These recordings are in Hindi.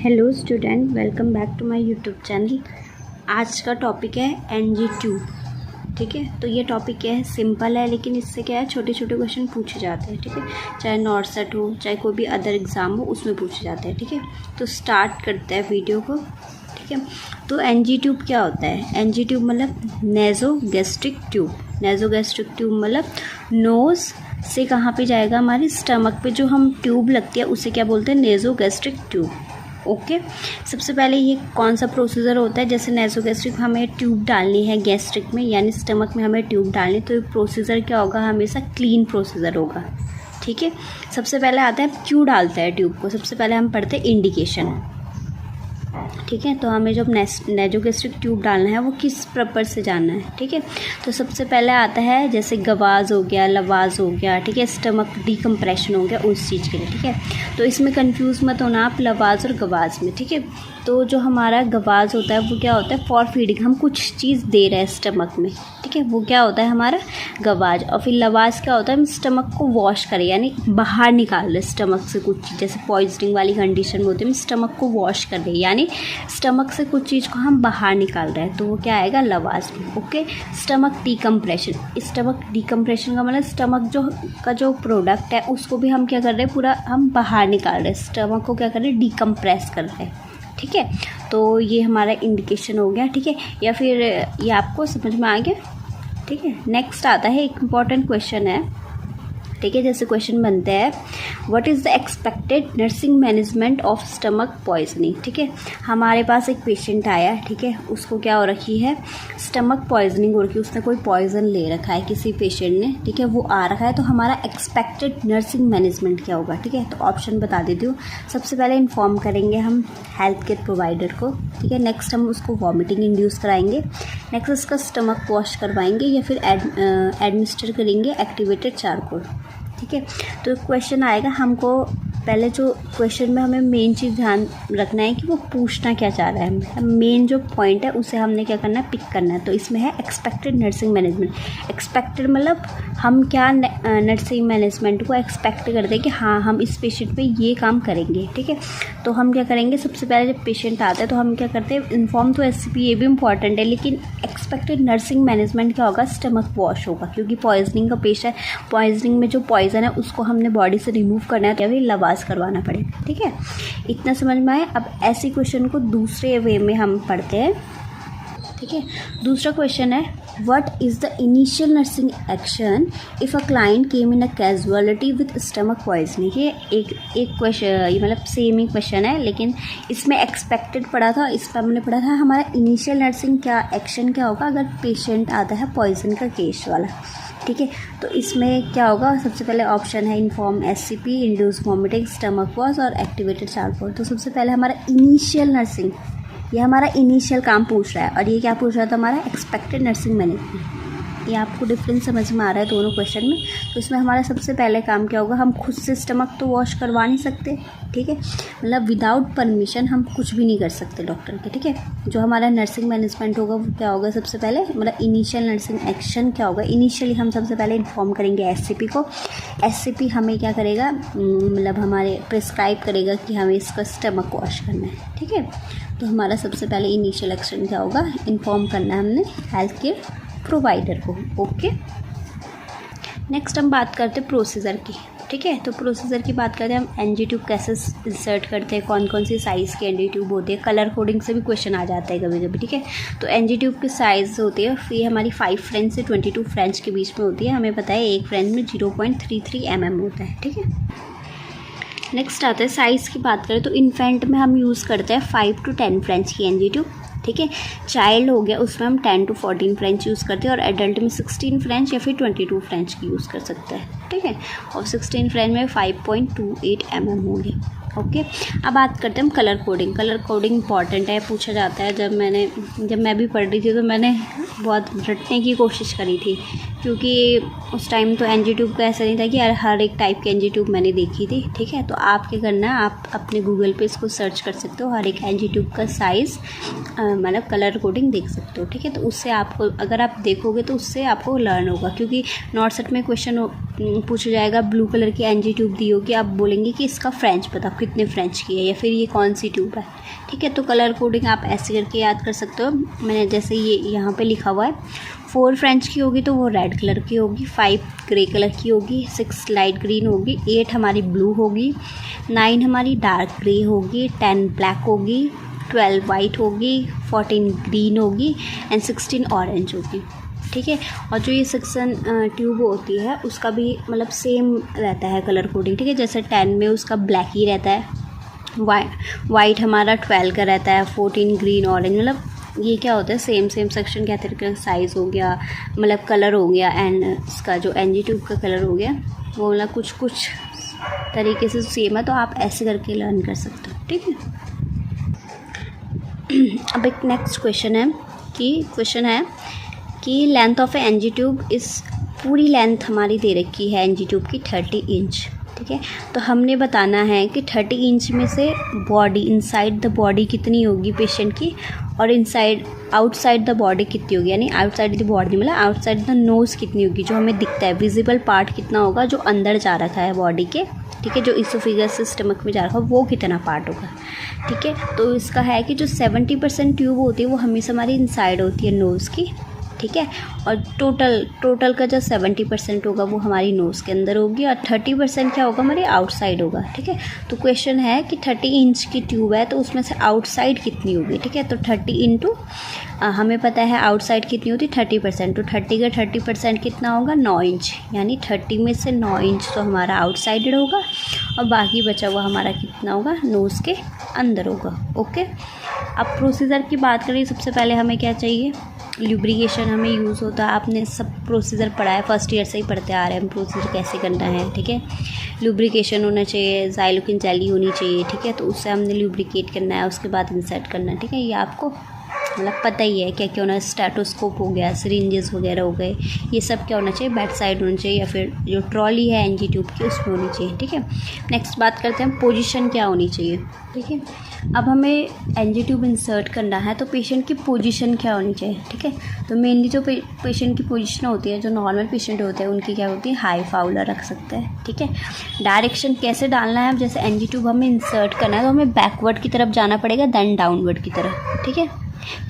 Hello student, welcome back to my YouTube channel. आज का टॉपिक है एनजी ट्यूब। ठीक है, तो ये टॉपिक क्या है, सिंपल है, लेकिन इससे क्या है, छोटे छोटे क्वेश्चन पूछे जाते हैं। ठीक है, चाहे नॉर्सेट हो, चाहे कोई भी अदर एग्ज़ाम हो, उसमें पूछे जाते हैं। ठीक है, तो स्टार्ट करते हैं वीडियो को। ठीक है, तो एनजी ट्यूब क्या होता है? एनजी ट्यूब मतलब नेज़ोगैस्ट्रिक ट्यूब। नेज़ोगैस्ट्रिक ट्यूब मतलब नोज़ से कहाँ पे जाएगा, हमारे स्टमक पे जो हम ट्यूब लगती है उसे क्या बोलते हैं, नेज़ोगैस्ट्रिक ट्यूब। ओके, सबसे पहले ये कौन सा प्रोसीजर होता है? जैसे नेज़ोगैस्ट्रिक हमें ट्यूब डालनी है गैस्ट्रिक में, यानी स्टमक में हमें ट्यूब डालनी, तो प्रोसीजर क्या होगा, हमेशा क्लीन प्रोसीजर होगा। ठीक है, सबसे पहले आता है क्यों डालता है ट्यूब को। सबसे पहले हम पढ़ते हैं इंडिकेशन। ठीक है, तो हमें जब नेज़ोगैस्ट्रिक ट्यूब डालना है वो किस पर्पज़ से जानना है। ठीक है, तो सबसे पहले आता है जैसे गवाज हो गया, लवाज हो गया। ठीक है, स्टमक डिकम्प्रेशन हो गया, उस चीज़ के लिए। ठीक है, तो इसमें कंफ्यूज मत होना आप लवाज और गवाज में। ठीक है, तो जो हमारा गवाज होता है वो क्या होता है, फॉर फीडिंग, हम कुछ चीज़ दे रहे हैं स्टमक में। ठीक है, वो क्या होता है हमारा गवाज। और फिर लवाज क्या होता है, हम स्टमक को वॉश करें, यानी बाहर निकाल रहे स्टमक से कुछ चीज़, जैसे पॉइजनिंग वाली कंडीशन में होती है, हम स्टमक को वॉश कर रहे हैं, यानी स्टमक से कुछ चीज़ को हम बाहर निकाल रहे हैं, तो वो क्या आएगा, लवाज में। Okay, stomach decompression. Stomach decompression का मतलब स्टमक जो प्रोडक्ट है उसको भी हम क्या कर रहे हैं, पूरा हम बाहर निकाल रहे हैं, स्टमक को क्या कर रहे हैं, डिकम्प्रेस कर रहे हैं। ठीक है, तो ये हमारा इंडिकेशन हो गया। ठीक है, या फिर ये आपको समझ में आ गया। ठीक है, नेक्स्ट आता है एक इम्पॉर्टेंट क्वेश्चन है। ठीक है, जैसे क्वेश्चन बनते हैं, what is the expected nursing management of stomach poisoning. ठीक है, हमारे पास एक पेशेंट आया है। ठीक है, उसको क्या हो रखी है, स्टमक पॉइजनिंग हो रखी है, उसने कोई पॉइजन ले रखा है किसी पेशेंट ने। ठीक है, वो आ रखा है, तो हमारा एक्सपेक्टेड नर्सिंग मैनेजमेंट क्या होगा। ठीक है, तो ऑप्शन बता देती हूँ। सबसे पहले इन्फॉर्म करेंगे हम हेल्थ केयर प्रोवाइडर को। ठीक है, नेक्स्ट हम उसको वॉमिटिंग इंड्यूस कराएंगे। नेक्स्ट उसका स्टमक वॉश करवाएंगे, या फिर एडमिनिस्टर करेंगे एक्टिवेटेड चारकोल। ठीक है, तो क्वेश्चन आएगा, हमको पहले जो क्वेश्चन में हमें मेन चीज़ ध्यान रखना है कि वो पूछना क्या चाह रहा है। मेन जो पॉइंट है उसे हमने क्या करना है, पिक करना है। तो इसमें है एक्सपेक्टेड नर्सिंग मैनेजमेंट। एक्सपेक्टेड मतलब हम क्या नर्सिंग मैनेजमेंट को एक्सपेक्ट करते हैं कि हाँ, हम इस पेशेंट पे ये काम करेंगे। ठीक है, तो हम क्या करेंगे, सबसे पहले जब पेशेंट आता है तो हम क्या करते हैं, इन्फॉर्म तो एससीपी, ये भी इंपॉर्टेंट है, लेकिन एक्सपेक्टेड नर्सिंग मैनेजमेंट क्या होगा, स्टमक वॉश होगा, क्योंकि पॉइजनिंग का पेशेंट, पॉइजनिंग में जो पॉइजन है उसको हमने बॉडी से रिमूव करना है, या फिर लवाज करवाना पड़ेगा। ठीक है, इतना समझ में आए। अब ऐसी क्वेश्चन को दूसरे वे में हम पढ़ते हैं। ठीक है, दूसरा क्वेश्चन है, what is the initial nursing action if a client came in a casualty with stomach poisoning. ये एक क्वेश्चन, ये मतलब सेम ही क्वेश्चन है, लेकिन इसमें एक्सपेक्टेड पढ़ा था, इस पर हमने पढ़ा था हमारा इनिशियल नर्सिंग क्या एक्शन क्या होगा अगर पेशेंट आता है पॉइजन का केस वाला। ठीक है, तो इसमें क्या होगा, सबसे पहले ऑप्शन है inform SCP, induce vomiting, stomach wash और एक्टिवेटेड चारकोल। तो सबसे पहले हमारा इनिशियल नर्सिंग, ये हमारा इनिशियल काम पूछ रहा है, और ये क्या पूछ रहा था, हमारा एक्सपेक्टेड नर्सिंग मैनेजमेंट। ये आपको डिफरेंस समझ में आ रहा है दोनों क्वेश्चन में। तो इसमें हमारा सबसे पहले काम क्या होगा, हम खुद से स्टमक तो वॉश करवा नहीं सकते। ठीक है, मतलब विदाउट परमिशन हम कुछ भी नहीं कर सकते डॉक्टर के। ठीक है, जो हमारा नर्सिंग मैनेजमेंट होगा वो क्या होगा, सबसे पहले मतलब इनिशियल नर्सिंग एक्शन क्या होगा, इनिशियली हम सबसे पहले इन्फॉर्म करेंगे एससीपी को। एससीपी हमें क्या करेगा, मतलब हमारे प्रिस्क्राइब करेगा कि हमें इसका स्टमक वॉश करना है। ठीक है, तो हमारा सबसे पहले इनिशियल एक्शन क्या होगा, इन्फॉर्म करना है हमने हेल्थ केयर प्रोवाइडर को। ओके, नेक्स्ट हम बात करते हैं प्रोसीजर की। ठीक है, तो प्रोसीजर की बात करते हैं हम, एनजी ट्यूब कैसे इंसर्ट करते हैं, कौन कौन सी साइज़ के एनजी ट्यूब होती है, कलर कोडिंग से भी क्वेश्चन आ जाता है कभी कभी। ठीक है, तो एनजी ट्यूब की साइज़ होती है, ये हमारी 5 फ्रेंच से 22 फ्रेंच के बीच में होती है। हमें पता है एक फ्रेंच में 0.33 mm होता है। ठीक है, नेक्स्ट आता है साइज़ की बात करें तो इन्फेंट में हम यूज़ करते हैं 5 to 10 फ्रेंच की एनजी ट्यूब। ठीक है, चाइल्ड हो गया उसमें हम 10 to 14 फ्रेंच यूज़ करते हैं, और एडल्ट में 16 फ्रेंच या फिर 22 फ्रेंच की यूज़ कर सकते हैं। ठीक है, और 16 फ्रेंच में 5.28 mm होंगे। ओके, अब बात करते हैं हम colour coding. Colour coding important है, पूछा जाता है। जब मैं भी पढ़ रही थी तो मैंने बहुत रटने की कोशिश करी थी, क्योंकि उस टाइम तो एनजी ट्यूब का ऐसा नहीं था कि हर एक टाइप की एनजी ट्यूब मैंने देखी थी। ठीक है, तो आप क्या करना है, आप अपने गूगल पे इसको सर्च कर सकते हो, हर एक एनजी ट्यूब का साइज़ मतलब कलर कोडिंग देख सकते हो। ठीक है, तो उससे आपको, अगर आप देखोगे तो उससे आपको लर्न होगा, क्योंकि नॉर्सेट में क्वेश्चन पूछा जाएगा ब्लू कलर की एनजी ट्यूब दी होगी, आप बोलेंगे कि इसका फ्रेंच बताओ कितने फ्रेंच की है या फिर ये कौन सी ट्यूब है। ठीक है, तो कलर कोडिंग आप ऐसे करके याद कर सकते हो। मैंने जैसे ये यहाँ पे लिखा हुआ है 4 फ्रेंच की होगी तो वो रेड कलर की होगी, 5 ग्रे कलर की होगी, 6 लाइट ग्रीन होगी, 8 हमारी ब्लू होगी, 9 हमारी डार्क ग्रे होगी, 10 ब्लैक होगी, 12 वाइट होगी, 14 ग्रीन होगी एंड 16 ऑरेंज होगी। ठीक है, और जो ये सेक्शन ट्यूब होती है उसका भी मतलब सेम रहता है कलर कोडिंग। ठीक है, जैसे 10 में उसका ब्लैक ही रहता है, वाइट हमारा 12 का रहता है, 14 ग्रीन ऑरेंज, मतलब ये क्या होता है सेम सेक्शन क्या तरीके का साइज़ हो गया, मतलब कलर हो गया एंड इसका जो एनजी ट्यूब का कलर हो गया वो मतलब कुछ तरीके से सेम है, तो आप ऐसे करके लर्न कर सकते हो। ठीक है, अब एक नेक्स्ट क्वेश्चन है कि length of a NG tube इस पूरी लेंथ हमारी दे रखी है एनजी ट्यूब की 30 इंच। ठीक है, तो हमने बताना है कि 30 इंच में से बॉडी इनसाइड द बॉडी कितनी होगी पेशेंट की और आउटसाइड द बॉडी कितनी होगी, यानी आउटसाइड द बॉडी मतलब आउटसाइड द नोज़ कितनी होगी, जो हमें दिखता है विजिबल पार्ट कितना होगा जो अंदर जा रखा है बॉडी के। ठीक है, जो इसोफेगस से स्टमक में जा रखा है वो कितना पार्ट होगा। ठीक है, तो इसका है कि जो 70% ट्यूब होती है वो हमेशा हमारी इनसाइड होती है नोज़ की। ठीक है, और टोटल का जो 70% होगा वो हमारी नोज़ के अंदर होगी और 30% क्या होगा हमारी आउटसाइड होगा। ठीक है, तो क्वेश्चन है कि 30 इंच की ट्यूब है तो उसमें से आउटसाइड कितनी होगी। ठीक है, तो 30 इंटू हमें पता है आउटसाइड कितनी होती है 30%, तो 30 का 30% कितना होगा 9 इंच, यानी 30 में से 9 इंच तो हमारा आउटसाइडेड होगा और बाकी बचा हुआ हमारा कितना होगा नोज़ के अंदर होगा। ओके, अब प्रोसीजर की बात करें, सबसे पहले हमें क्या चाहिए, ल्यूब्रिकेशन हमें यूज़ होता है। आपने सब प्रोसीजर पढ़ा है, फर्स्ट ईयर से ही पढ़ते आ रहे हैं प्रोसीजर कैसे करना है। ठीक है, ल्यूब्रिकेशन होना चाहिए, ज़ाइलोकिन जेली होनी चाहिए। ठीक है, तो उससे हमने ल्यूब्रिकेट करना है, उसके बाद इंसर्ट करना है। ठीक है, ये आपको मतलब पता ही है क्या क्या होना है, स्टेटोस्कोप हो गया, सिरिंजेस वगैरह हो गए, ये सब क्या होना चाहिए, बेड साइड होना चाहिए या फिर जो ट्रॉली है एनजी ट्यूब की उसमें होनी चाहिए। ठीक है, नेक्स्ट बात करते हैं पोजीशन क्या होनी चाहिए। ठीक है, अब हमें एनजी ट्यूब इंसर्ट करना है तो पेशेंट की पोजीशन क्या होनी चाहिए। ठीक है, तो मेनली जो पेशेंट की पोजीशन होती है, जो नॉर्मल पेशेंट होते हैं उनकी क्या होती है, हाई फाउलर रख सकते हैं। ठीक है, डायरेक्शन कैसे डालना है, अब जैसे एनजी ट्यूब हमें इंसर्ट करना है तो हमें बैकवर्ड की तरफ जाना पड़ेगा देन डाउनवर्ड की तरफ। ठीक है,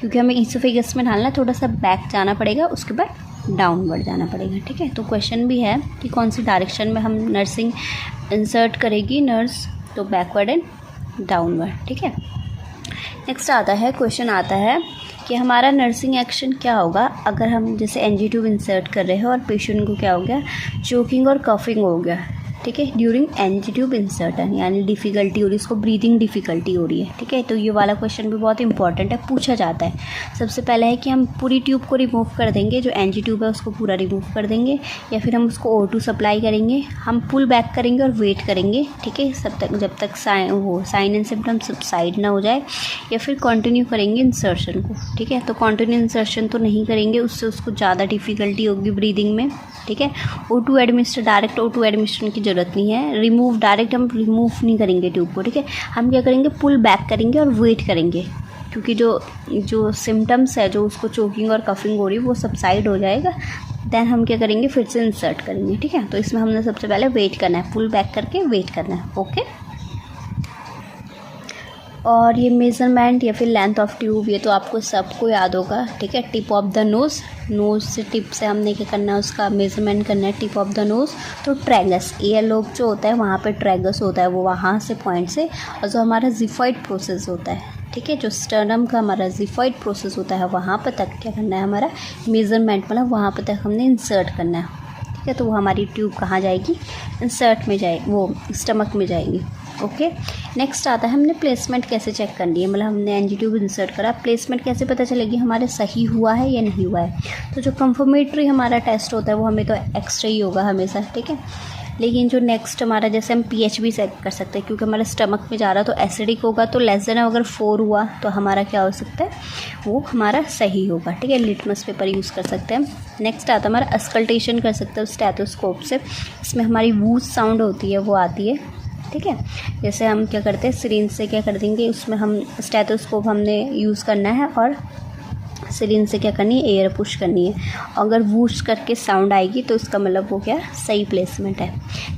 क्योंकि हमें इसोफेगस में डालना है, थोड़ा सा बैक जाना पड़ेगा, उसके बाद डाउनवर्ड जाना पड़ेगा। ठीक है, तो क्वेश्चन भी है कि कौन सी डायरेक्शन में हम नर्सिंग इंसर्ट करेगी नर्स, तो बैकवर्ड एंड डाउनवर्ड। ठीक है, नेक्स्ट क्वेश्चन आता है कि हमारा नर्सिंग एक्शन क्या होगा अगर हम जैसे एनजी ट्यूब इंसर्ट कर रहे हैं और पेशेंट को क्या हो गया, चोकिंग और कफिंग हो गया। ठीक है, ड्यूरिंग एनजी ट्यूब इंसर्टन, यानी डिफ़िकल्टी हो रही है, इसको ब्रीदिंग डिफ़िकल्टी हो रही है। ठीक है, तो ये वाला क्वेश्चन भी बहुत इंपॉर्टेंट है, पूछा जाता है। सबसे पहले है कि हम पूरी ट्यूब को रिमूव कर देंगे, जो एनजी ट्यूब है उसको पूरा रिमूव कर देंगे, या फिर हम उसको O2 सप्लाई करेंगे, हम पुल बैक करेंगे और वेट करेंगे। ठीक है, जब तक साइन एंड सिम्टम सबसाइड ना हो जाए, या फिर कंटिन्यू करेंगे इंसर्शन को। ठीक है, तो कंटिन्यू इंसर्शन तो नहीं करेंगे, उससे उसको ज़्यादा डिफ़िकल्टी होगी ब्रीदिंग में। ठीक है, O2 administer, direct O2 administration की ज़रूरत नहीं है, रिमूव डायरेक्ट हम रिमूव नहीं करेंगे ट्यूब को। ठीक है, हम क्या करेंगे, पुल बैक करेंगे और वेट करेंगे, क्योंकि जो सिम्टम्स है, जो उसको चोकिंग और कफिंग हो रही है वो सबसाइड हो जाएगा, देन हम क्या करेंगे, फिर से इंसर्ट करेंगे। ठीक है, तो इसमें हमने सबसे पहले वेट करना है, पुल बैक करके वेट करना है। ओके, और ये मेज़रमेंट या फिर लेंथ ऑफ ट्यूब ये तो आपको सबको याद होगा। ठीक है, टिप ऑफ द नोज़ से, टिप से हमने क्या करना है, उसका मेज़रमेंट करना है, टिप ऑफ द नोज़। तो ट्रैगस एयर लोब जो होता है वहाँ पे ट्रैगस होता है, वो वहाँ से पॉइंट से, और जो हमारा जिफॉइड प्रोसेस होता है, ठीक है, जो स्टर्नम का हमारा जिफॉइड प्रोसेस होता है वहाँ पर तक क्या करना है, हमारा मेज़रमेंट मतलब वहाँ पर तक हमने इंसर्ट करना है। ठीक है, तो वो हमारी ट्यूब कहाँ जाएगी, इंसर्ट में जाएगी, वो स्टमक में जाएगी। ओके, नेक्स्ट आता है हमने प्लेसमेंट कैसे चेक करनी है, मतलब हमने एनजी ट्यूब इंसर्ट करा, प्लेसमेंट कैसे पता चलेगी हमारे सही हुआ है या नहीं हुआ है। तो जो कंफर्मेटरी हमारा टेस्ट होता है वो हमें तो एक्स्ट्रा ही होगा हमेशा। ठीक है, लेकिन जो नेक्स्ट हमारा जैसे हम पीएच भी चेक कर सकते हैं, क्योंकि हमारे स्टमक में जा रहा है तो एसिडिक होगा, तो लेस देन अगर 4 हुआ तो हमारा क्या हो सकता है, वो हमारा सही होगा। ठीक है, लिटमस पेपर यूज़ कर सकते हैं। नेक्स्ट आता है हमारा अस्कल्टेशन कर सकते हैं स्टेथोस्कोप से, इसमें हमारी वूज साउंड होती है वो आती है। ठीक है, जैसे हम क्या करते हैं, सिरिंज से क्या कर देंगे, उसमें हम स्टेथोस्कोप हमने यूज़ करना है और सिरिंज से क्या करनी है, एयर पुश करनी है। अगर वूश करके साउंड आएगी तो उसका मतलब वो क्या सही प्लेसमेंट है।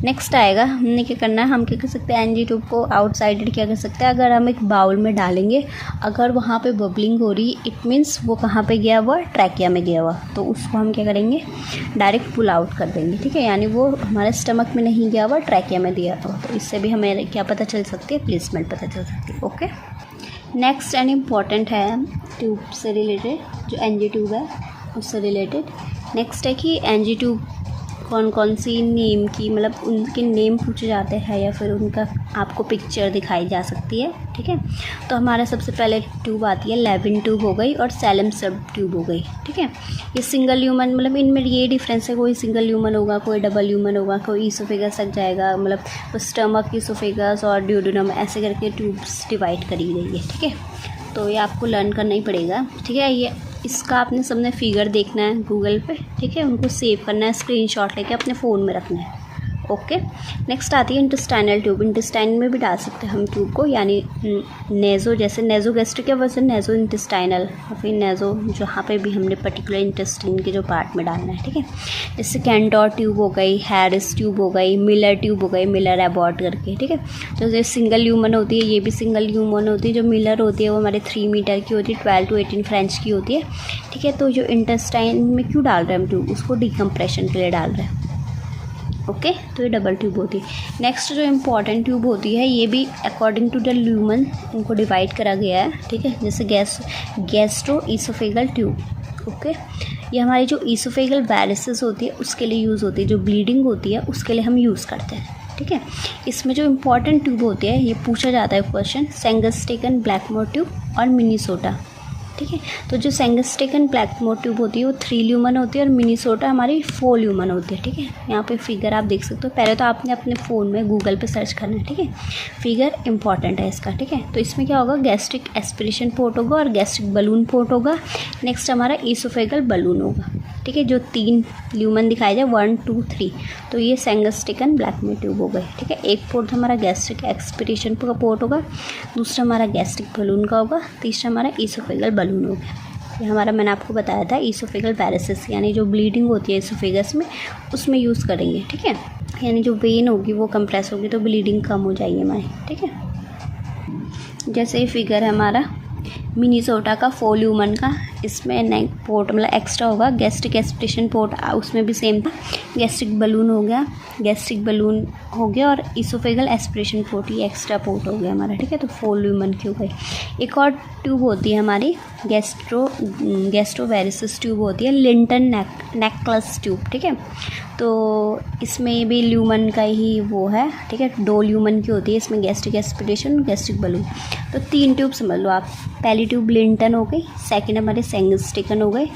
नेक्स्ट आएगा, हमने क्या करना है, हम क्या कर सकते हैं, एनजी ट्यूब को आउटसाइडेड क्या कर सकते हैं, अगर हम एक बाउल में डालेंगे, अगर वहाँ पे बबलिंग हो रही, इट मीन्स वो कहाँ पे गया हुआ, ट्रैकिया में गया हुआ, तो उसको हम क्या करेंगे, डायरेक्ट पुल आउट कर देंगे। ठीक है, यानी वो हमारे स्टमक में नहीं गया हुआ, ट्रैकिया में दिया हुआ। तो इससे भी हमें क्या पता चल सकती है, प्लेसमेंट पता चल सकती है। ओके, नेक्स्ट एंड इम्पॉर्टेंट है ट्यूब से रिलेटेड, जो एनजी ट्यूब है उससे रिलेटेड। नेक्स्ट है कि एनजी ट्यूब कौन कौन सी नेम की, मतलब उनके नेम पूछे जाते हैं या फिर उनका आपको पिक्चर दिखाई जा सकती है। ठीक है, तो हमारा सबसे पहले ट्यूब आती है लेविन ट्यूब हो गई और सैलम सब ट्यूब हो गई। ठीक है, ये सिंगल ह्यूमन, मतलब इनमें ये डिफरेंस है, कोई सिंगल ह्यूमन होगा, कोई डबल ह्यूमन होगा, कोई ईसोफेगस तक जाएगा, मतलब स्टमक, ईसोफेगस और ड्यूडेनम ऐसे करके ट्यूब्स डिवाइड करी गई है। ठीक है, तो ये आपको लर्न करना ही पड़ेगा। ठीक है, ये इसका आपने सबने फिगर देखना है गूगल पे। ठीक है, उनको सेव करना है, स्क्रीनशॉट लेके अपने फ़ोन में रखना है। ओके, नेक्स्ट आती है इंटेस्टाइनल ट्यूब। इंटेस्टाइन में भी डाल सकते हैं हम ट्यूब को, यानी नेज़ो, जैसे नेज़ो गैस्ट्रिक है वैसे नेज़ो इंटेस्टाइनल, और फिर नेज़ो जहाँ पे भी हमने पर्टिकुलर इंटेस्टाइन के जो पार्ट में डालना है। ठीक है, जैसे कैंटोर ट्यूब हो गई, हैरिस ट्यूब हो गई, मिलर ट्यूब हो गई, मिलर एबॉर्ट करके। ठीक है, तो जो सिंगल ह्यूमन होती है, ये भी सिंगल ह्यूमन होती है। जो मिलर होती है वो हमारे 3 मीटर की होती है, 12 to 18 फ्रेंच की होती है। ठीक है, तो जो इंटेस्टाइन में क्यों डाल रहे हैं हम ट्यूब, उसको डिकम्प्रेशन के लिए डाल रहे हैं। ओके, तो ये डबल ट्यूब होती है। नेक्स्ट जो इम्पॉर्टेंट ट्यूब होती है, ये भी अकॉर्डिंग टू द ल्यूमन उनको डिवाइड करा गया है। ठीक है, जैसे गैस्ट्रो ईसोफेगल ट्यूब। ओके, ये हमारी जो ईसोफेगल वायरसेस होती है उसके लिए यूज़ होती है, जो ब्लीडिंग होती है उसके लिए हम यूज़ करते हैं। ठीक है, इसमें जो इम्पॉर्टेंट ट्यूब होती है, ये पूछा जाता है क्वेश्चन, सेंगस्टेकन ब्लैकमोर ट्यूब और मिनीसोटा। ठीक है, तो जो सेंगस्टेकन ब्लैकमोर ट्यूब होती है वो 3 ल्यूमन होती है और मिनीसोटा हमारी 4 ल्यूमन होती है। ठीक है, यहाँ पे फिगर आप देख सकते हो। पहले तो आपने अपने फ़ोन में गूगल पे सर्च करना है। ठीक है, फिगर इंपॉर्टेंट है इसका। ठीक है, तो इसमें क्या होगा, गैस्ट्रिक एस्पिरेशन पोर्ट होगा और गैस्ट्रिक बलून पोर्ट होगा। नेक्स्ट हमारा ईसोफेगल बलून होगा। ठीक है, जो 3 ल्यूमन दिखाई जाए 1 2 3, तो ये सेंगस्टेकन ब्लैकमोर ट्यूब हो गए। ठीक है, एक पोर्ट हमारा गैस्ट्रिक एक्सपिरेशन का पोर्ट होगा, दूसरा हमारा गैस्ट्रिक बलून का होगा, तीसरा हमारा ईसोफेगल बलून हो गया। ये हमारा मैंने आपको बताया था ईसोफेगल वायरसेस, यानी जो ब्लीडिंग होती है ईसोफेगस में उसमें यूज़ करेंगे। ठीक है, यानी जो वेन होगी वो कंप्रेस होगी तो ब्लीडिंग कम हो जाएगी हमारी। ठीक है, जैसे ये फिगर है हमारा मिनीसोटा का 4 ल्यूमन का, इसमें नेक पोर्ट मतलब एक्स्ट्रा होगा, गैस्ट्रिक एस्पिरेशन पोर्ट उसमें भी सेम था, गैस्ट्रिक बलून हो गया, गैस्ट्रिक बलून हो गया और इसोफेगल एस्पिरेशन पोर्ट, ये एक्स्ट्रा पोर्ट हो गया हमारा। ठीक है, तो 4 ल्यूमन की हो गई। एक और ट्यूब होती है हमारी गैस्ट्रोवेरिसिस ट्यूब होती है, लिंटन नेकलेस ट्यूब। ठीक है, तो इसमें भी ल्यूमन का ही वो है। ठीक है, 2 ल्यूमन की होती है, इसमें गैस्ट्रिक एस्पिरेशन, गैस्ट्रिक बलून। तो 3 ट्यूब समझ लो आप। पहली ट्यूब लिंटन हो गई, सेकंड हमारी सेंगस्टेकन हो गई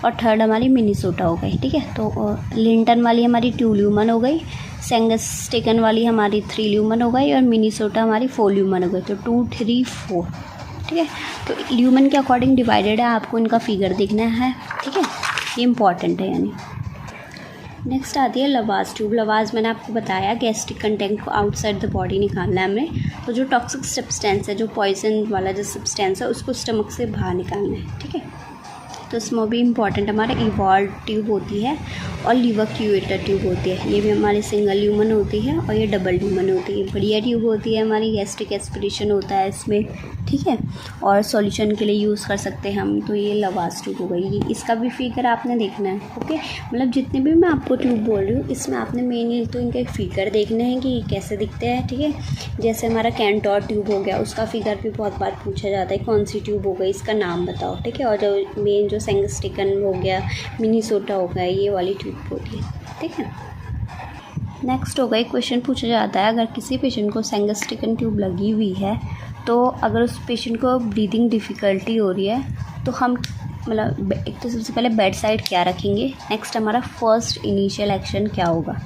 और थर्ड हमारी मिनीसोटा हो गई। ठीक है, तो लिंटन वाली हमारी 2 ल्यूमन हो गई, सेंगस्टेकन वाली हमारी 3 ल्यूमन हो गई और मिनीसोटा हमारी 4 ल्यूमन हो गई। तो 2 3 4। ठीक है, तो ल्यूमन के अकॉर्डिंग डिवाइडेड है, आपको इनका फिगर देखना है। ठीक है, ये इंपॉर्टेंट है यानी। नेक्स्ट आती है लवाज ट्यूब। लवाज मैंने आपको बताया गैस्ट्रिक कंटेंट को आउटसाइड द बॉडी निकालना है हमें। तो जो टॉक्सिक सब्सटेंस है, जो पॉइजन वाला जो सब्सटेंस है, उसको स्टमक से बाहर निकालना है। ठीक है, तो इसमें भी इम्पॉर्टेंट हमारा इवॉल्व ट्यूब होती है और लीवर क्यूएटर ट्यूब होती है। ये भी हमारी सिंगल ल्यूमन होती है और ये डबल ल्यूमन होती है। बढ़िया ट्यूब होती है हमारी, गैस्ट्रिक एस्पिरेशन होता है इसमें। ठीक है, और सॉल्यूशन के लिए यूज़ कर सकते हैं हम। तो ये लवाज ट्यूब हो गई, इसका भी फिगर आपने देखना है। ओके, मतलब जितने भी मैं आपको ट्यूब बोल रही हूँ इसमें आपने मेनली तो इनके फिगर देखने हैं कि कैसे दिखते हैं। ठीक है, जैसे हमारा कैंटोर ट्यूब हो गया, उसका फिगर भी बहुत बार पूछा जाता है, कौन सी ट्यूब हो गई, इसका नाम बताओ। ठीक है, और जो मेन जो सेंगस्टेकन हो गया, मिनीसोटा हो गया, ये वाली ट्यूब होती है। ठीक है, नेक्स्ट हो गई, क्वेश्चन पूछा जाता है अगर किसी पेशेंट को सेंगस्टेकन ट्यूब लगी हुई है तो अगर उस पेशेंट को ब्रीदिंग डिफ़िकल्टी हो रही है तो हम मतलब एक तो सबसे पहले बेड साइड क्या रखेंगे, नेक्स्ट हमारा फर्स्ट इनिशियल एक्शन क्या होगा।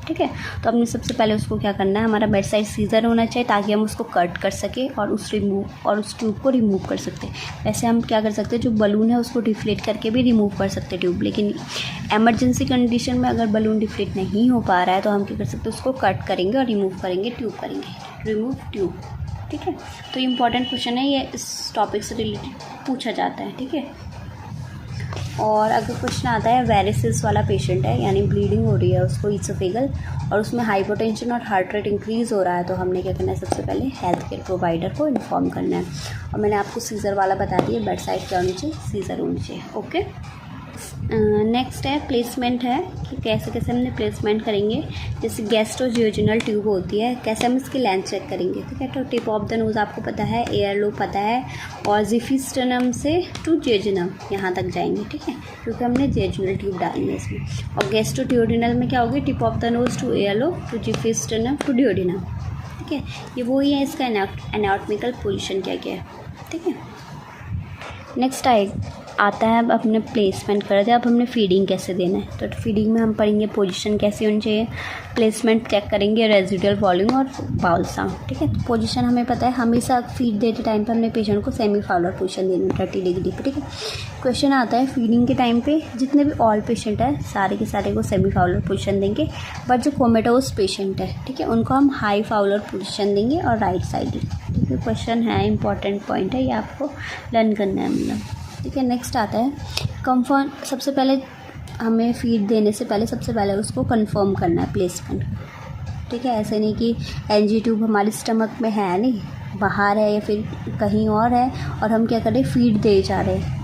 ठीक है, तो हमने सबसे पहले उसको क्या करना है, हमारा बेड साइड सीजर होना चाहिए ताकि हम उसको कट कर सकें और उस ट्यूब को रिमूव कर सकते हैं। वैसे हम क्या कर सकते हैं, जो बलून है उसको डिफ्लेट करके भी रिमूव कर सकते हैं ट्यूब, लेकिन एमरजेंसी कंडीशन में अगर बलून डिफ्लेट नहीं हो पा रहा है तो हम क्या कर सकते हैं, उसको कट करेंगे और रिमूव करेंगे, ट्यूब करेंगे, रिमूव ट्यूब। ठीक है, तो इंपॉर्टेंट क्वेश्चन है ये, इस टॉपिक से रिलेटेड पूछा जाता है। ठीक है, और अगर क्वेश्चन आता है वेरिसेस वाला पेशेंट है, यानी ब्लीडिंग हो रही है उसको ईसोफेगल, और उसमें हाइपोटेंशन और हार्ट रेट इंक्रीज़ हो रहा है, तो हमने क्या करना है, सबसे पहले हेल्थ केयर प्रोवाइडर को इन्फॉर्म करना है। और मैंने आपको सीज़र वाला बता दिया, बेड साइड क्या होनी चाहिए, सीज़र होनी चाहिए। ओके, नेक्स्ट है प्लेसमेंट है कि कैसे कैसे हमने प्लेसमेंट करेंगे। जैसे गैस्ट्रोजियोजिनल ट्यूब होती है, कैसे हम इसकी लेंथ चेक करेंगे, ठीक है। तो टिप ऑफ द नोज़ आपको पता है, एयर लो पता है, और जिफिस्टनम से टू जेजुनम यहाँ तक जाएंगे, ठीक है, क्योंकि हमने जेजुनल ट्यूब डाली है इसमें। और गैस्ट्रोड्यूडिनल में क्या होगी, tip of the nose to ear lobe to xiphisternum to duodenum, ठीक है। ये वही है, इसका एनाटॉमिकल पोजीशन क्या क्या है, ठीक है। नेक्स्ट आता है अब अपने प्लेसमेंट कर रहे थे, अब हमने फीडिंग कैसे देना है। तो फीडिंग में हम पढ़ेंगे पोजीशन कैसी होनी चाहिए, प्लेसमेंट चेक करेंगे, रेजिडुअल वॉल्यूम और बाउल साउंड, ठीक है। तो पोजीशन हमें पता है, हमेशा फीड देते टाइम पे हमने पेशेंट को सेमी फाउलर पोजीशन देनी है 30 डिग्री पे, ठीक है। क्वेश्चन आता है फीडिंग के टाइम पे जितने भी ऑल पेशेंट है सारे के सारे को सेमी फाउलर पोजीशन देंगे, बट जो कोमेटोस पेशेंट है, ठीक है, उनको हम हाई फाउलर पोजीशन देंगे और राइट साइड, ठीक है। क्वेश्चन है, इंपॉर्टेंट पॉइंट है, ये आपको लर्न करना है मतलब, ठीक है। नेक्स्ट आता है कंफर्म। सबसे पहले हमें फीड देने से पहले सबसे पहले उसको कंफर्म करना है प्लेसमेंट, ठीक है। ऐसे नहीं कि एनजी ट्यूब हमारे स्टमक में है नहीं, बाहर है या फिर कहीं और है, और हम क्या करें, फीड दे जा रहे हैं,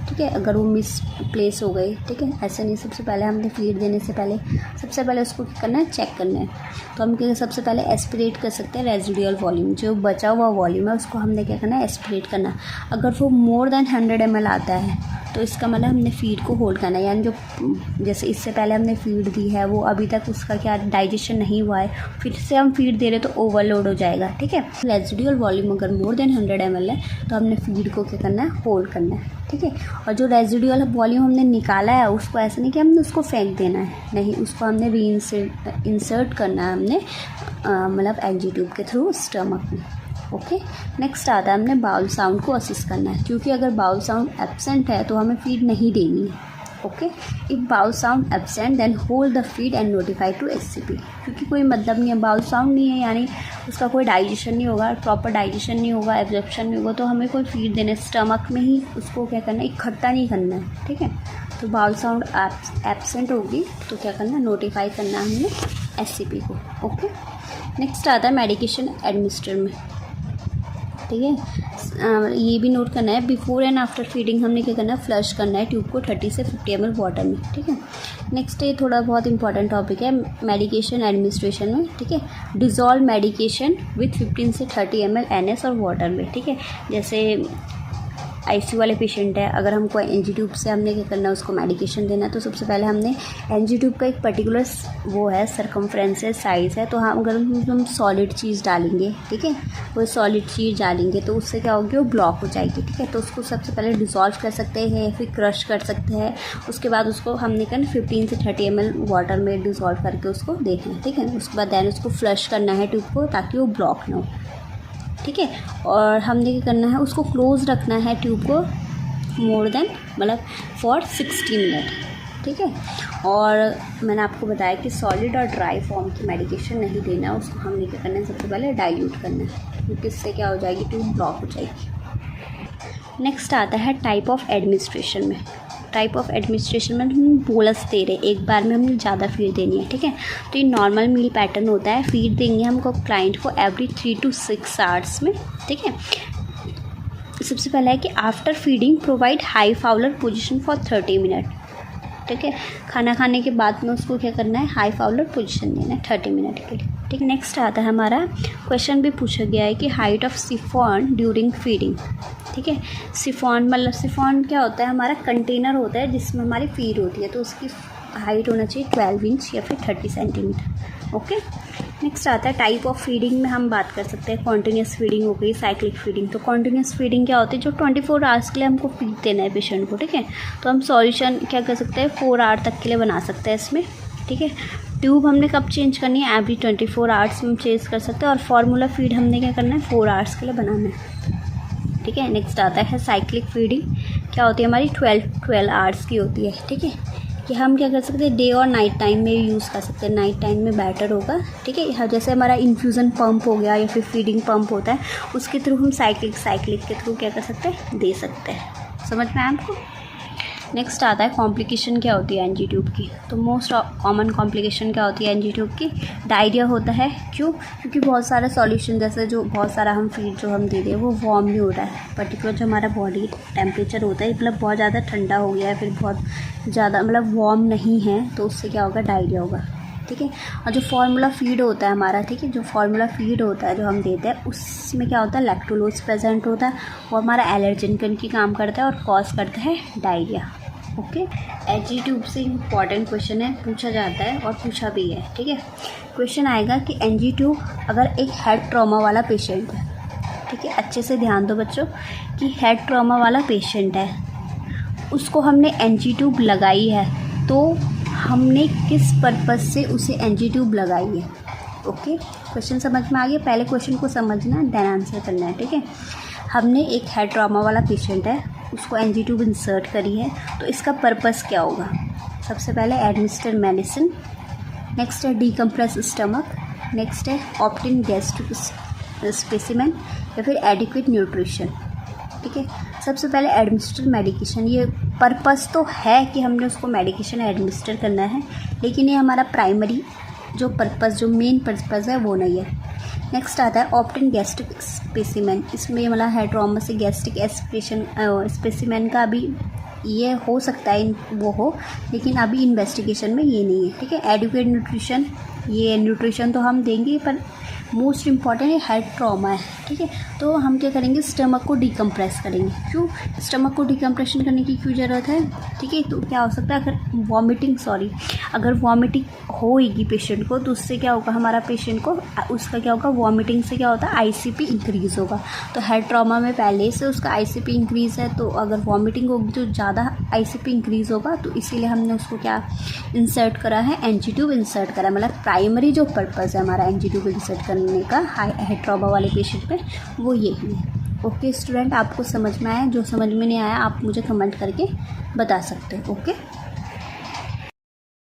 ठीक है, अगर वो मिस प्लेस हो गई, ठीक है, ऐसे नहीं। सबसे पहले हमने फीड देने से पहले सबसे पहले उसको क्या करना है, चेक करना है। तो हम क्या सबसे पहले एस्पिरेट कर सकते हैं रेजिडुअल वॉल्यूम, जो बचा हुआ वॉल्यूम है उसको हमने क्या करना है, एस्पिरेट करना। अगर वो मोर देन 100 ml आता है तो इसका मतलब हमने फीड को होल्ड करना है, यानी जो जैसे इससे पहले हमने फीड दी है वो अभी तक उसका क्या डाइजेशन नहीं हुआ है, फिर से हम फीड दे रहे तो ओवरलोड हो जाएगा, ठीक है। रेजिडुअल वॉल्यूम अगर मोर देन 100 ml है तो हमने फीड को क्या करना है, होल्ड करना है, ठीक है। और जो रेजिडुअल वॉल्यूम हमने निकाला है उसको ऐसा नहीं कि हमने उसको फेंक देना है, नहीं, उसको हमने इंसर्ट करना है हमने, मतलब एनजी ट्यूब के थ्रू स्टमक में। ओके, नेक्स्ट आता है हमने बाउल साउंड को असिस्ट करना है, क्योंकि अगर बाउल साउंड एब्सेंट है तो हमें फीड नहीं देनी है। Okay, if bowel sound absent then hold the feed and notify to SCP, क्योंकि कोई मतलब नहीं है, बाउल साउंड नहीं है यानी उसका कोई डाइजेशन नहीं होगा, प्रॉपर डाइजेशन नहीं होगा, एब्जॉर्प्शन नहीं होगा, तो हमें कोई फीड देना है, स्टमक में ही उसको क्या करना है, इकट्ठा नहीं करना है, ठीक है। तो बाउल साउंड एब्सेंट होगी तो क्या करना है, नोटिफाई करना है हमने एससीपी को। ओके, नेक्स्ट आता है मेडिकेशन एडमिनिस्टर में, ठीक है। ये भी नोट करना है, बिफोर एंड आफ्टर फीडिंग हमने क्या करना है, फ्लश करना है ट्यूब को 30 से 50 ml वाटर में, ठीक है। नेक्स्ट ये थोड़ा बहुत इंपॉर्टेंट टॉपिक है मेडिकेशन एडमिनिस्ट्रेशन में, ठीक है। डिज़ोल्व मेडिकेशन विथ 15 से 30 ml NS और वाटर में, ठीक है। जैसे आईसीयू वाले पेशेंट है, अगर हमको एनजी ट्यूब से हमने क्या करना है, उसको मेडिकेशन देना है, तो सबसे पहले हमने एनजी ट्यूब का एक पर्टिकुलर वो है, सरकमफ्रेंस है, साइज़ है, तो हम अगर हम सॉलिड चीज़ डालेंगे, ठीक है, वो सॉलिड चीज़ डालेंगे तो उससे क्या होगी, वो ब्लॉक हो जाएगी, ठीक है। तो उसको सबसे पहले डिज़ोल्व कर सकते हैं या फिर क्रश कर सकते हैं, उसके बाद उसको हमने क्या 15 से 30 ml वाटर में डिज़ोल्व करके उसको देना है, ठीक है। उसके बाद दैन उसको फ्लश करना है ट्यूब को, ताकि वो ब्लॉक ना हो, ठीक है। और हमने क्या करना है, उसको क्लोज रखना है ट्यूब को मोर देन मतलब फॉर 60 मिनट, ठीक है। और मैंने आपको बताया कि सॉलिड और ड्राई फॉर्म की मेडिकेशन नहीं देना है, उसको हमने क्या करना है, सबसे पहले डाइल्यूट करना है, क्योंकि इससे क्या हो जाएगी, ट्यूब ब्लॉक हो जाएगी। नेक्स्ट आता है टाइप ऑफ एडमिनिस्ट्रेशन में। टाइप ऑफ एडमिनिस्ट्रेशन में हम बोलस दे रहे, एक बार में हमने ज़्यादा फीड देनी है, ठीक है। तो ये नॉर्मल मील पैटर्न होता है, फीड देंगे हमको क्लाइंट को एवरी 3 to 6 आवर्स में, ठीक है। सबसे पहला है कि after feeding provide high Fowler position for 30 minute, ठीक है। खाना खाने के बाद में उसको क्या करना है, हाई फाउलर पोजीशन देना है 30 मिनट के लिए, ठीक है। नेक्स्ट आता है हमारा क्वेश्चन भी पूछा गया है कि height of chiffon during feeding, ठीक है। सिफॉन मतलब सिफॉन क्या होता है, हमारा कंटेनर होता है जिसमें हमारी फीड होती है, तो उसकी हाइट होना चाहिए 12 इंच या फिर 30 सेंटीमीटर। ओके, नेक्स्ट आता है टाइप ऑफ फीडिंग में हम बात कर सकते हैं, कॉन्टीन्यूस फीडिंग हो गई, साइक्लिक फीडिंग। तो कॉन्टीन्यूस फीडिंग क्या होती है, जो 24 आवर्स के लिए हमको फीड देना है पेशेंट को, ठीक है। तो हम सॉल्यूशन क्या कर सकते हैं, 4 आवर तक के लिए बना सकते हैं इसमें, ठीक है। ट्यूब हमने कब चेंज करनी है, एवरी 24 आवर्स में हम चेंज कर सकते हैं, और फार्मूला फीड हमने क्या करना है, 4 आवर्स के लिए बनाना है, ठीक है। नेक्स्ट आता है साइक्लिक फीडिंग, क्या होती है हमारी 12 आवर्स की होती है, ठीक है। कि हम क्या कर सकते हैं, डे और नाइट टाइम में यूज़ कर सकते हैं, नाइट टाइम में बेटर होगा, ठीक है। जैसे हमारा इन्फ्यूज़न पंप हो गया या फिर फीडिंग पंप होता है, उसके थ्रू हम साइक्लिक के थ्रू क्या कर सकते हैं, दे सकते हैं। समझ में आया आपको। नेक्स्ट आता है कॉम्प्लिकेशन क्या होती है एनजी ट्यूब की। तो मोस्ट कॉमन कॉम्प्लिकेशन क्या होती है एनजी ट्यूब की? डायरिया होता है। क्यों? क्योंकि बहुत सारा सॉल्यूशन जैसे जो बहुत सारा हम फीड जो हम दे रहे हैं वो वार्म नहीं हो रहा है। पर्टिकुलर जो हमारा बॉडी टेम्परेचर होता है मतलब बहुत ज़्यादा ठंडा हो गया है, फिर बहुत ज़्यादा मतलब वार्म नहीं है, तो उससे क्या होगा? डायरिया होगा। ठीक है। और जो फार्मूला फीड होता है हमारा, ठीक है, जो फार्मूला फीड होता है जो हम देते हैं उसमें क्या होता है? लैक्टोलोज प्रेजेंट होता है और हमारा एलर्जिन की काम करता है और कॉज करता है डायरिया। ओके। एनजी ट्यूब से इम्पॉर्टेंट क्वेश्चन है, पूछा जाता है और पूछा भी है। ठीक है। क्वेश्चन आएगा कि एनजी ट्यूब अगर एक हेड ट्रॉमा वाला पेशेंट है, ठीक है, अच्छे से ध्यान दो बच्चों, कि हेड ट्रॉमा वाला पेशेंट है, उसको हमने एनजी ट्यूब लगाई है, तो हमने किस पर्पज़ से उसे एनजी ट्यूब लगाई है। ओके। क्वेश्चन समझ में आ गया? पहले क्वेश्चन को समझना देन आंसर करना है। ठीक है। हमने एक हेड ट्रॉमा वाला पेशेंट है, उसको एनजी ट्यूब इंसर्ट करी है, तो इसका पर्पस क्या होगा? सबसे पहले एडमिनिस्टर मेडिसिन, नेक्स्ट है डीकम्प्रेस स्टमक, नेक्स्ट है ऑप्टिन गैस्ट्रिक स्पेसिमेन या फिर एडिक्वेट न्यूट्रिशन। ठीक है। सबसे पहले एडमिनिस्टर मेडिकेशन, ये पर्पस तो है कि हमने उसको मेडिकेशन एडमिनिस्टर करना है, लेकिन ये हमारा प्राइमरी जो पर्पस जो मेन पर्पस है वो नहीं है। नेक्स्ट आता है ऑप्टिन गैस्ट्रिक स्पेसिमेन, इसमें मतलब हेड ट्रॉमा से गैस्ट्रिक स्पेसिमेन का भी ये हो सकता है वो हो, लेकिन अभी इन्वेस्टिगेशन में ये नहीं है। ठीक है। एडिक्वेट न्यूट्रिशन, ये न्यूट्रिशन तो हम देंगे पर मोस्ट इम्पॉर्टेंट ये हेड ट्रॉमा है। ठीक है। तो हम क्या करेंगे? स्टमक को डिकम्प्रेस करेंगे। क्यों स्टमक को डिकम्प्रेशन करने की क्यों ज़रूरत है? ठीक है। तो क्या हो सकता है अगर वॉमिटिंग होएगी पेशेंट को, तो उससे क्या होगा? हमारा पेशेंट को उसका क्या होगा? वॉमिटिंग से क्या होता है? आईसीपी इंक्रीज़ होगा। तो हेड ट्रॉमा में पहले से उसका आईसीपी इंक्रीज़ है, तो अगर वॉमिटिंग होगी तो ज़्यादा आईसीपी इंक्रीज़ होगा, तो इसीलिए हमने उसको क्या इंसर्ट करा है? एनजी ट्यूब इंसर्ट करा है। मतलब प्राइमरी जो पर्पज़ है हमारा एनजी ट्यूब इंसर्ट करने का हेड ट्रॉमा वाले पेशेंट पे, वो यही है। ओके स्टूडेंट, आपको समझ में आया? जो समझ में नहीं आया आप मुझे कमेंट करके बता सकते हो। ओके।